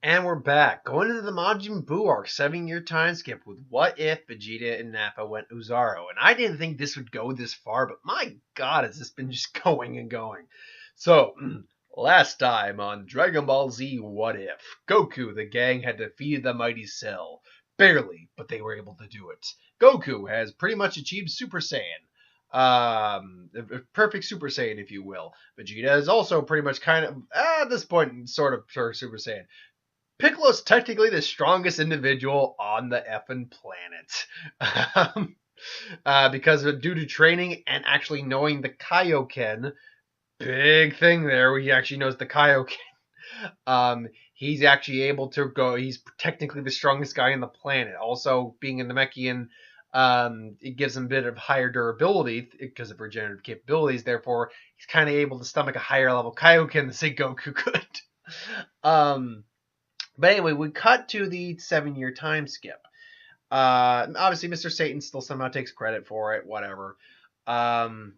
And we're back, going into the Majin Buu arc, 7-year time skip with what if Vegeta and Nappa went Oozaru. And I didn't think this would go this far, but my god, has this been just going and going. So, last time on Dragon Ball Z What If, Goku, the gang, had defeated the mighty Cell. Barely, but they were able to do it. Goku has pretty much achieved Super Saiyan. A perfect Super Saiyan, if you will. Vegeta is also pretty much kind of, at this point, sort of Super Saiyan. Piccolo's technically the strongest individual on the effing planet. Because due to training and actually knowing the Kaioken, big thing there, where he actually knows the Kaioken. He's actually able to go, he's technically the strongest guy on the planet. Also, being a Namekian, it gives him a bit of higher durability because of regenerative capabilities. Therefore, he's kind of able to stomach a higher level Kaioken than, say, Goku could. But anyway, we cut to the 7-year time skip. Obviously, Mr. Satan still somehow takes credit for it, whatever. And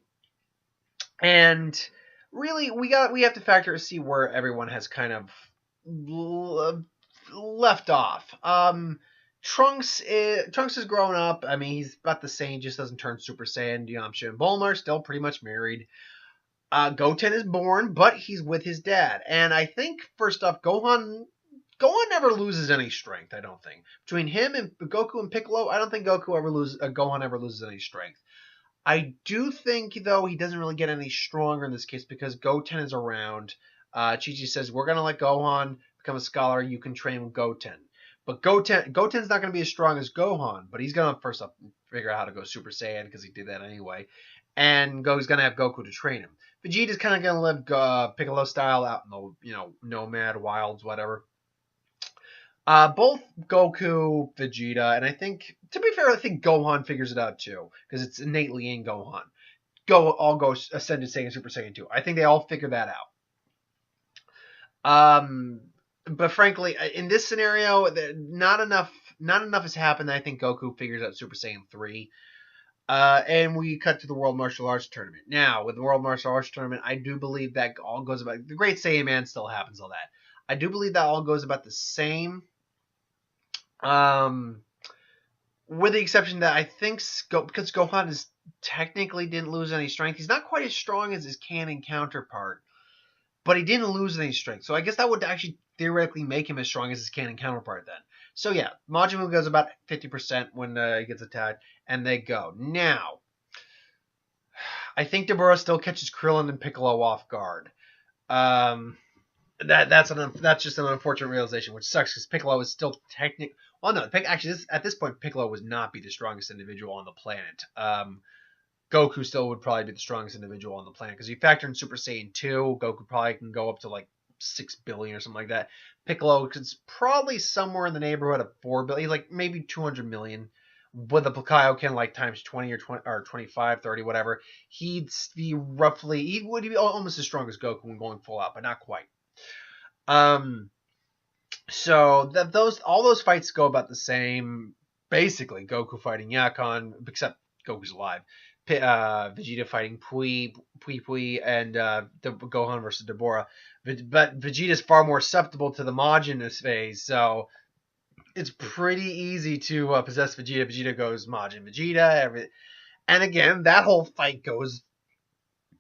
really, we have to factor to see where everyone has kind of left off. Trunks is grown up. I mean, he's about the same, just doesn't turn Super Saiyan. Yamcha and Bulma are still pretty much married. Goten is born, but he's with his dad. And I think, first off, Gohan never loses any strength, I don't think. Between him and Goku and Piccolo, I don't think Gohan ever loses any strength. I do think, though, he doesn't really get any stronger in this case because Goten is around. Chi-Chi says, we're going to let Gohan become a scholar. You can train with Goten. But Goten's not going to be as strong as Gohan, but he's going to first up figure out how to go Super Saiyan because he did that anyway. And he's going to have Goku to train him. Vegeta's kind of going to live Piccolo style out in the, nomad wilds, whatever. Both Goku, Vegeta, and I think, to be fair, I think Gohan figures it out too, because it's innately in Gohan. All go Ascended Saiyan, Super Saiyan 2. I think they all figure that out. But frankly, in this scenario, not enough has happened that I think Goku figures out Super Saiyan 3. And we cut to the World Martial Arts Tournament. Now, with the World Martial Arts Tournament, I do believe that all goes about... The Great Saiyan Man still happens, all that. I do believe that all goes about the same... with the exception that I think because Gohan is technically didn't lose any strength, he's not quite as strong as his canon counterpart, but he didn't lose any strength. So I guess that would actually theoretically make him as strong as his canon counterpart then. So yeah, Majin Buu goes about 50% when he gets attacked, and they go. Now, I think Dabura still catches Krillin and Piccolo off guard. That's just an unfortunate realization, which sucks because Piccolo is still technically... Well, no, actually, at this point, Piccolo would not be the strongest individual on the planet. Goku still would probably be the strongest individual on the planet because you factor in Super Saiyan 2, Goku probably can go up to like 6 billion or something like that. Piccolo is probably somewhere in the neighborhood of 4 billion, like maybe 200 million. With the Kaioken like times 20 or 25, 30, whatever, he would be almost as strong as Goku when going full out, but not quite. So all those fights go about the same. Basically, Goku fighting Yakon, except Goku's alive. Vegeta fighting Pui, and Gohan versus Dabura. But Vegeta's far more susceptible to the Majin phase, so it's pretty easy to possess Vegeta. Vegeta goes Majin Vegeta. And again, that whole fight goes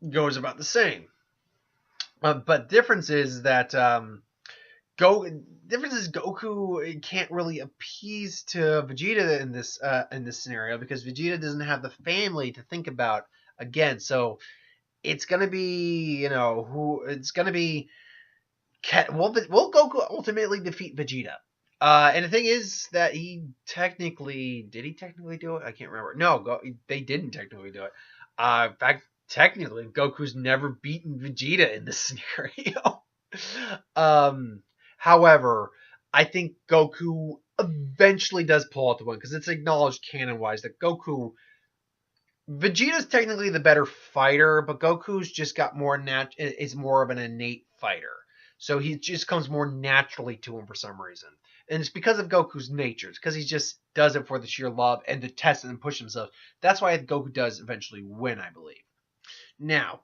about the same. But difference is that Goku can't really appease to Vegeta in this scenario because Vegeta doesn't have the family to think about again. So it's gonna be will Goku ultimately defeat Vegeta? And the thing is that did he technically do it? I can't remember. No, they didn't technically do it. In fact, technically, Goku's never beaten Vegeta in this scenario. However, I think Goku eventually does pull out the win because it's acknowledged canon-wise that Vegeta's technically the better fighter, but Goku's just got is more of an innate fighter. So he just comes more naturally to him for some reason. And it's because of Goku's nature. It's because he just does it for the sheer love and to test and push himself. That's why Goku does eventually win, I believe. Now,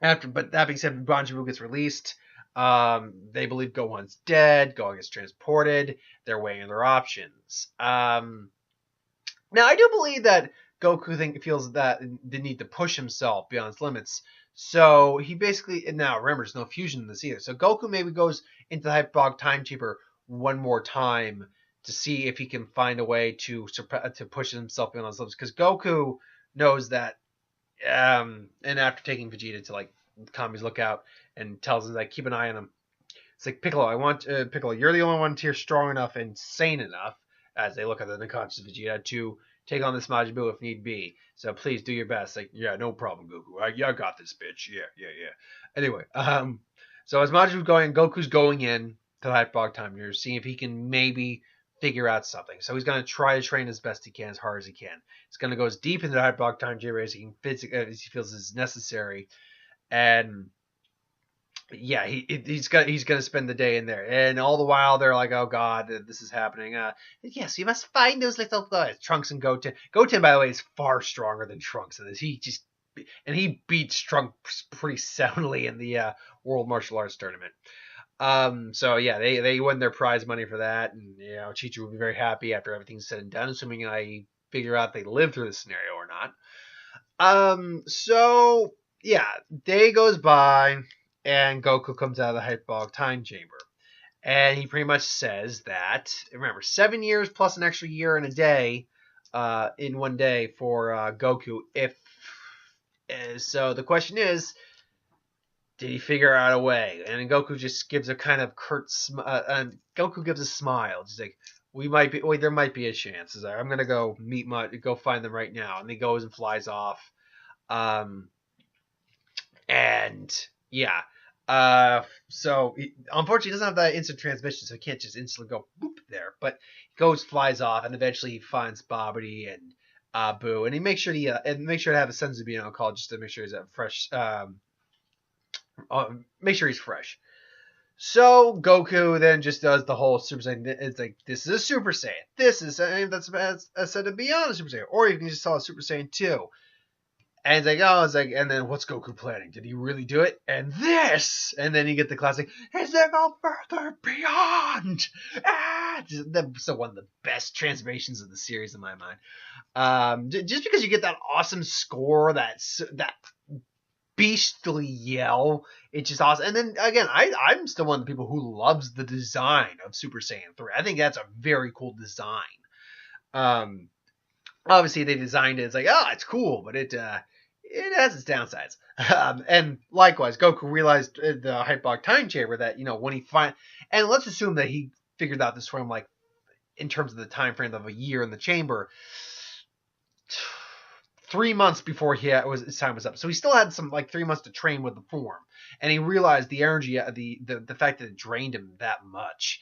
but that being said, Majin Buu gets released. They believe Gohan's dead. Gohan gets transported. They're weighing their options. Now, I do believe that Goku feels that the need to push himself beyond his limits. So he basically, and now remember, there's no fusion in this either. So Goku maybe goes into the Hyperbolic Time Chamber one more time to see if he can find a way to push himself beyond his limits. Because Goku knows that, and after taking Vegeta to like Kami's lookout and tells him like keep an eye on him. It's like Piccolo, Piccolo, you're the only one here strong enough and sane enough, as they look at the unconscious Vegeta, to take on this Majin Buu if need be. So please do your best. Like, yeah, no problem, Goku. I got this, bitch. Yeah. Anyway, so as Majin Buu's going, Goku's going in to the Hyperbolic Time Chamber, seeing if he can maybe figure out something. So he's going to try to train as best he can, as hard as he can. He's going to go as deep into the Hyperbolic Time Chamber as he feels is necessary, and yeah, he's gonna spend the day in there, and all the while they're like, "Oh God, this is happening." Yes, you must find those little Trunks and Goten. Goten, by the way, is far stronger than Trunks in this. He beats Trunks pretty soundly in the World Martial Arts Tournament. So yeah, they win their prize money for that, and you know, Chichu will be very happy after everything's said and done, assuming I figure out they live through the scenario or not. So yeah, day goes by, and Goku comes out of the Hyperbolic Time Chamber. And he pretty much says that, remember, 7 years plus an extra year and a day in one day for Goku. So the question is, did he figure out a way? And Goku just gives a kind of Goku gives a smile. Just like, there might be a chance. I'm going to go find them right now. And he goes and flies off. And yeah. So unfortunately, he doesn't have that instant transmission, so he can't just instantly go boop there. But he flies off, and eventually he finds Babidi and Buu, and he makes sure to have a sense of being on call just to make sure he's fresh. Make sure he's fresh. So Goku then just does the whole Super Saiyan. It's like, this is a Super Saiyan. This is that's said to be on a Super Saiyan, or you can just call it Super Saiyan 2. And it's like, and then what's Goku planning? Did he really do it? And this! And then you get the classic, is there no further beyond? So one of the best transformations of the series in my mind. Just because you get that awesome score, that beastly yell, it's just awesome. And then again, I'm still one of the people who loves the design of Super Saiyan 3. I think that's a very cool design. Obviously they designed it. It's like, oh, it's cool, but it has its downsides. And likewise, Goku realized the Hyperbolic Time Chamber that, you know, when he and let's assume that he figured out this from, like, in terms of the time frame of a year in the chamber, 3 months before his time was up. So he still had some, like, 3 months to train with the form, and he realized the energy, the fact that it drained him that much.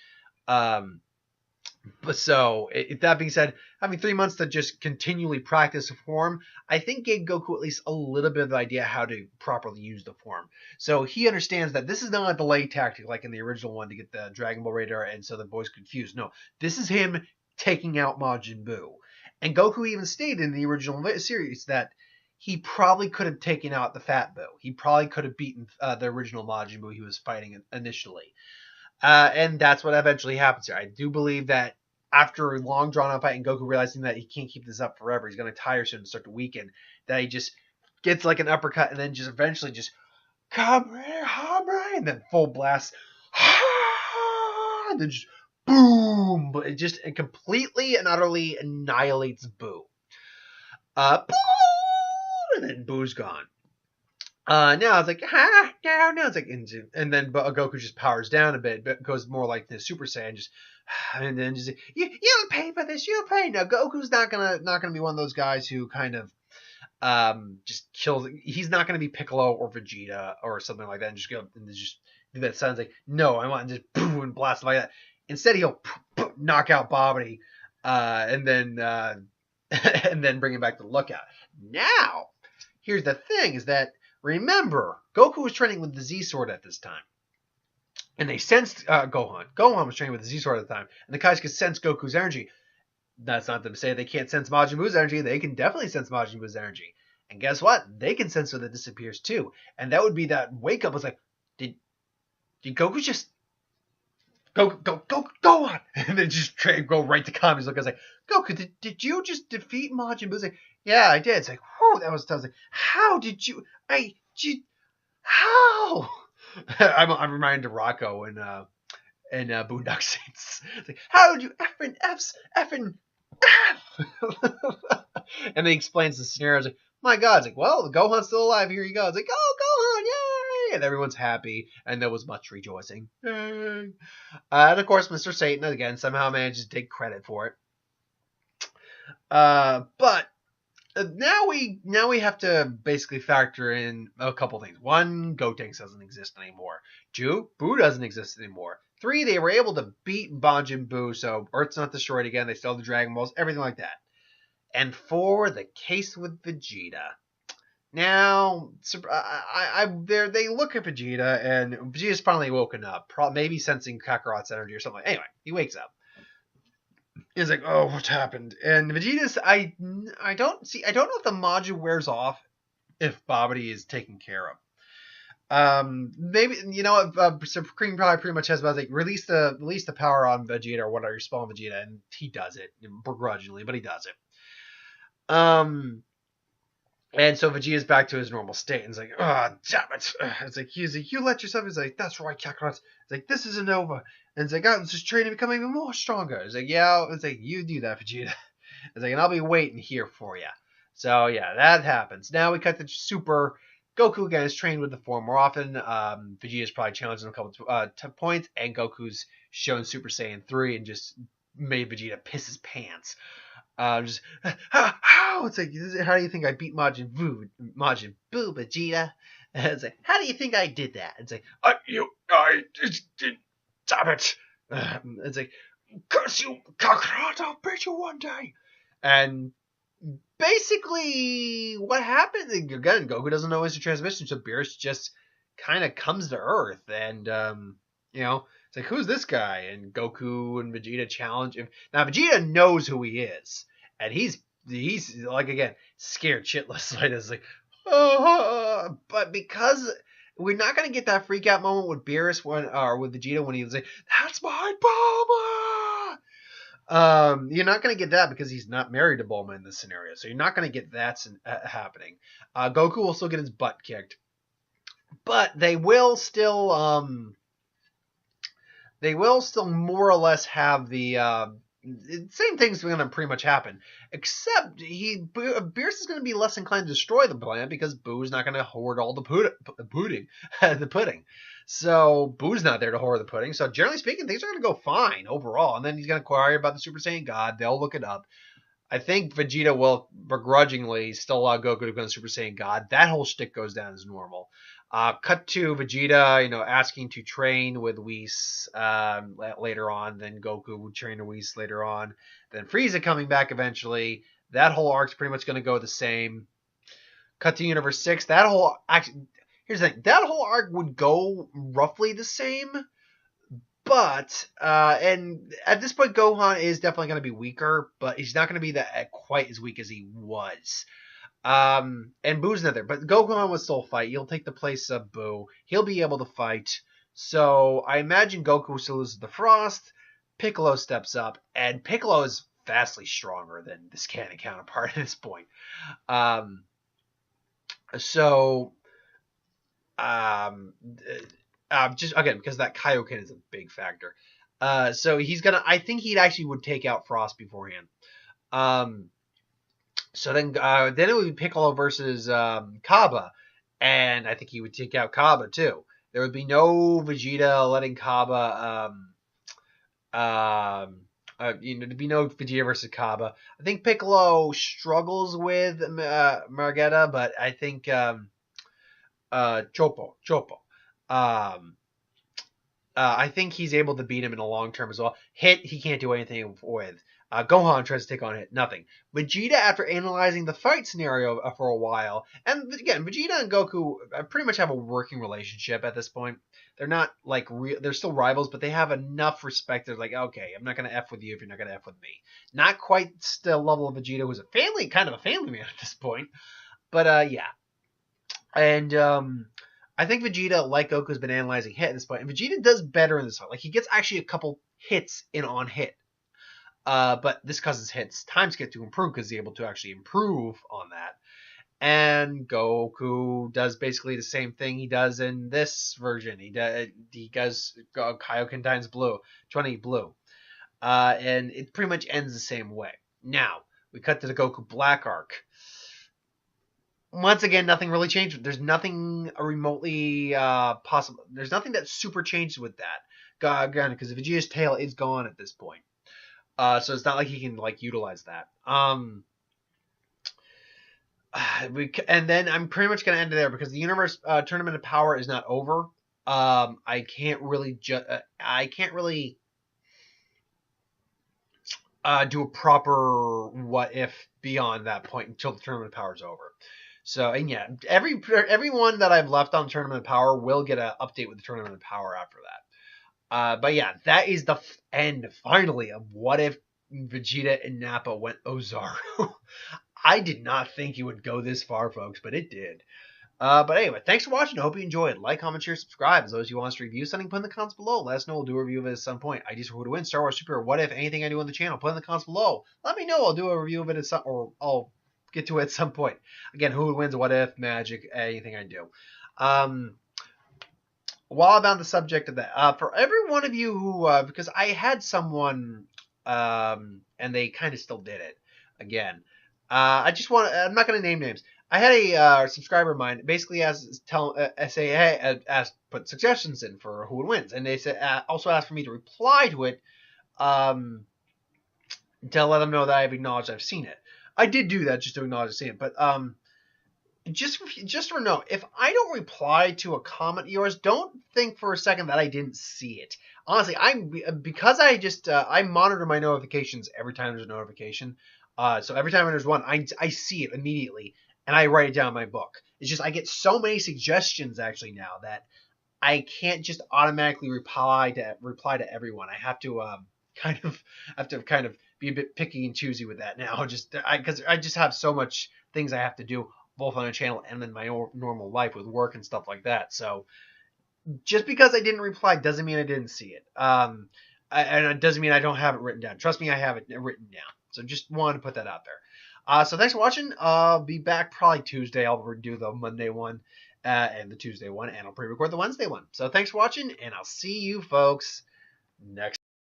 But so, that being said, having 3 months to just continually practice a form, I think gave Goku at least a little bit of an idea how to properly use the form. So he understands that this is not a delay tactic like in the original one to get the Dragon Ball radar and so the boys confused. No, this is him taking out Majin Buu. And Goku even stated in the original series that he probably could have taken out the Fat Buu. He probably could have beaten the original Majin Buu he was fighting initially. And that's what eventually happens here. I do believe that after a long drawn out fight and Goku realizing that he can't keep this up forever, he's going to tire soon and start to weaken, that he just gets like an uppercut and then just eventually just Kamehameha, and then full blast, and then just boom, but it completely and utterly annihilates Buu. And then Boo's gone. Now it's like, now it's like, and then Goku just powers down a bit, but goes more like the Super Saiyan, and then just, you'll pay for this, you'll pay. Now Goku's not gonna be one of those guys who kind of, just kills. He's not gonna be Piccolo or Vegeta or something like that, and just do that sounds like, no, I want to just boom and blast like that. Instead, he'll knock out Babidi, and then bring him back to the lookout. Now, here's the thing: is that, remember, Goku was training with the Z-Sword at this time. And they sensed Gohan. Gohan was training with the Z-Sword at the time. And the Kais could sense Goku's energy. That's not to say they can't sense Majin Buu's energy. They can definitely sense Majin Buu's energy. And guess what? They can sense when it disappears too. And that would be that wake-up was like, Goku just go on, and then just go right to Kami's look. I was like, Goku, did you just defeat Majin Buu? He's like, yeah, I did. It's like, whew, that was tough. Like, how did you? How? I'm reminded of Rocco and Boondock Saints. It's like, how did you effing F? And he explains the scenario. It's like, my God. It's like, well, Gohan's still alive. Here you go. It's like, oh, Gohan, yay! And everyone's happy, and there was much rejoicing. Yay. And of course, Mr. Satan again somehow manages to take credit for it. But now we have to basically factor in a couple things. One, Gotenks doesn't exist anymore. Two, Buu doesn't exist anymore. Three, they were able to beat Majin Buu, so Earth's not destroyed again. They still have the Dragon Balls, everything like that. And four, the case with Vegeta. Now, they look at Vegeta, and Vegeta's finally woken up, maybe sensing Kakarot's energy or something. Anyway, he wakes up. He's like, oh, what happened? And Vegeta's, I don't know if the module wears off if Babidi is taken care of. Maybe Supreme probably pretty much has about like release the power on Vegeta or whatever, spawn Vegeta, and he does it begrudgingly, but he does it. And so Vegeta's back to his normal state, and it's like, oh, damn it. It's like, he's like, you let yourself. He's like, that's right, Kakarot. It's like, this isn't over. And it's like, I was just trying to become even more stronger. It's like, yeah. It's like, you do that, Vegeta. It's like, and I'll be waiting here for you. So yeah, that happens. Now we cut to Super. Goku again is trained with the form more often. Vegeta's probably challenged him a couple points, and Goku's shown Super Saiyan 3 and just made Vegeta piss his pants. Just how? It's like, how do you think I beat Majin Buu, Vegeta? And it's like, how do you think I did that? It's like, damn it! It's like, curse you, Kakarot! I'll beat you one day. And basically, what happened again? Goku doesn't know instant transmission, so Beerus just kind of comes to Earth, and it's like, who's this guy? And Goku and Vegeta challenge him. Now Vegeta knows who he is, and he's like, again, scared shitless. Like, it's like, but because we're not gonna get that freak out moment with Beerus with Vegeta when he was like, that's my Bulma. You're not gonna get that because he's not married to Bulma in this scenario, so you're not gonna get that happening. Goku will still get his butt kicked, but they will still more or less have the same thing's going to pretty much happen, except Beerus is going to be less inclined to destroy the planet because Boo's not going to hoard all the pudding. So Boo's not there to hoard the pudding. So generally speaking, things are going to go fine overall. And then he's going to inquire about the Super Saiyan God. They'll look it up. I think Vegeta will begrudgingly still allow Goku to become the Super Saiyan God. That whole shtick goes down as normal. Cut to Vegeta, asking to train with Whis later on. Then Goku would train with Whis later on. Then Frieza coming back eventually. That whole arc's pretty much going to go the same. Cut to Universe 6. Here's the thing. That whole arc would go roughly the same. But, and at this point, Gohan is definitely going to be weaker, but he's not going to be quite as weak as he was. And Boo's not there, but Gohan will still fight. He'll take the place of Buu. He'll be able to fight. So I imagine Goku still loses the Frost. Piccolo steps up, and Piccolo is vastly stronger than this canon counterpart at this point. Just again because that Kaioken is a big factor. So he's gonna. I think he actually would take out Frost beforehand. So then it would be Piccolo versus Kaba, and I think he would take out Kaba too. There would be no Vegeta letting Kaba. There'd be no Vegeta versus Kaba. I think Piccolo struggles with Margetta, but I think Chopo. I think he's able to beat him in the long term as well. Hit, he can't do anything with. Gohan tries to take on Hit, nothing. Vegeta, after analyzing the fight scenario for a while, and again, Vegeta and Goku pretty much have a working relationship at this point. They're not like they're still rivals, but they have enough respect. They're like, okay, I'm not gonna F with you if you're not gonna F with me. Not quite the level of Vegeta, who's kind of a family man at this point. But yeah, and I think Vegeta, like Goku, has been analyzing hit at this point, and Vegeta does better in this fight. Like, he gets actually a couple hits in on hit. But this causes hits time skip to improve because he's able to actually improve on that. And Goku does basically the same thing he does in this version. He does Kaioken times blue, 20 blue. And it pretty much ends the same way. Now, we cut to the Goku Black arc. Once again, nothing really changed. There's nothing remotely possible. There's nothing that super changed with that. Again, because Vegeta's tail is gone at this point. So it's not like he can like utilize that. And then I'm pretty much gonna end it there because the Universe Tournament of Power is not over. I can't really do a proper what if beyond that point until the Tournament of Power is over. So, and yeah, everyone that I've left on Tournament of Power will get an update with the Tournament of Power after that. But yeah, that is the end, finally, of What If Vegeta and Nappa went Oozaru. I did not think it would go this far, folks, but it did. But anyway, thanks for watching. I hope you enjoyed. Like, comment, share, subscribe. As those you want us to review something, put in the comments below. Let us know. We'll do a review of it at some point. Ideas for who to win, Star Wars Super, What If, anything I do on the channel, put in the comments below. Let me know. I'll do a review of it at some, or I'll get to it at some point. Again, who wins, What If, Magic, anything I do. While I'm on the subject of that, for every one of you who, because I had someone, and they kind of still did it again. I'm not going to name names. I had a subscriber of mine basically put suggestions in for who would win, and they said also asked for me to reply to it, to let them know that I've acknowledged I've seen it. I did do that just to acknowledge I've seen it, but just for note, if I don't reply to a comment of yours, don't think for a second that I didn't see it. Honestly, I monitor my notifications every time there's a notification. So every time there's one, I see it immediately, and I write it down in my book. It's just I get so many suggestions actually now that I can't just automatically reply to everyone. I have to kind of be a bit picky and choosy with that now. Because I just have so much things I have to do both on a channel and in my normal life with work and stuff like that. So just because I didn't reply doesn't mean I didn't see it. And it doesn't mean I don't have it written down. Trust me, I have it written down. So just wanted to put that out there. So thanks for watching. I'll be back probably Tuesday. I'll redo the Monday one and the Tuesday one, and I'll pre-record the Wednesday one. So thanks for watching, and I'll see you folks next